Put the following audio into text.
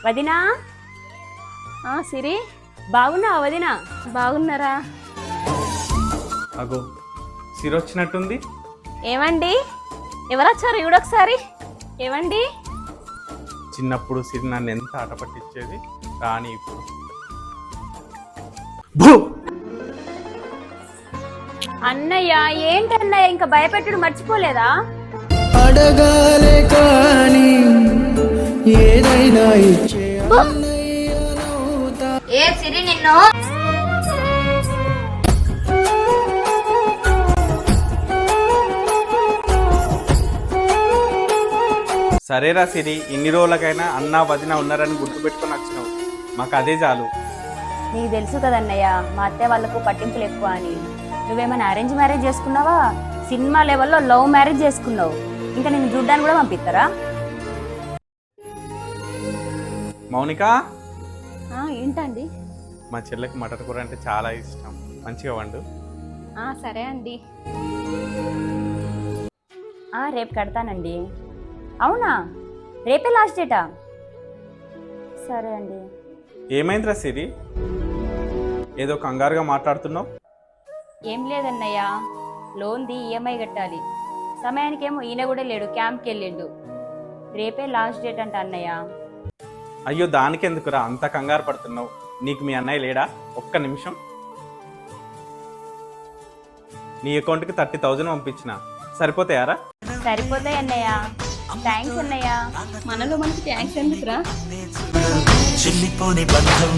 వదినా సిరి బాగున్నావా వదినా? బాగున్నారా? అగో సిరి వచ్చినట్టుంది. ఏమండి, ఎవరొచ్చారు ఈవిడొకసారి? ఏమండి? చిన్నప్పుడు సిరి నన్ను ఎంత ఆట పట్టించేది, కానీ ఇప్పుడు అన్నయ్య ఏంటన్నయ్య ఇంకా భయపెట్టుడు మర్చిపోలేదా? అడగాలే కానీ ఏదైనా ఇచ్చే ఏ సిరి నిన్ను సరేరా సిరి, ఇన్ని రోజులకైనా అన్నా వదిన ఉన్నారని గుర్తుపెట్టుకొని వచ్చినావు, మాకు అదే చాలు. నీకు తెలుసు కదన్నయ్య మా అత్తయ్య వాళ్ళకు పట్టింపులు ఎక్కువ అని. నువ్వేమైనా అరేంజ్ మ్యారేజ్ చేసుకున్నావా? సినిమా లెవెల్లో లవ్ మ్యారేజ్ చేసుకున్నావు. ఇంకా నేను చూడ్డానికి కూడా పంపిస్తారా? మౌనిక, ఏంటండి? మా చెల్లెకి మటన్ కూర అంటే చాలా ఇష్టం, మంచిగా వండు. సరే అండి. రేపు కడతానండి. అవునా, రేపే లాస్ట్ డేటా? సరే అండి. ఏమైందిరా సిరి, ఏదో కంగారుగా మాట్లాడుతున్నావు? ఏం లేదన్నయ్య, లోన్ది ఈఎంఐ కట్టాలి. సమయానికేమో ఈయన కూడా లేడు, క్యాంప్కి వెళ్ళిండు. రేపే లాస్ట్ డేట్ అంట అన్నయ్య. అయ్యో దానికెందుకురా అంత కంగారు పడుతున్నావు? నీకు మీ అన్నయ్య లేడా? ఒక్క నిమిషం. నీ అకౌంట్కి 30,000 పంపించిన, సరిపోతాయారా? సరిపోతాయి అన్నయ్య. థ్యాంక్స్ అన్నయ్య. మనలో మనకి థ్యాంక్స్ ఎందుకురా? చిల్లిపోని బంధం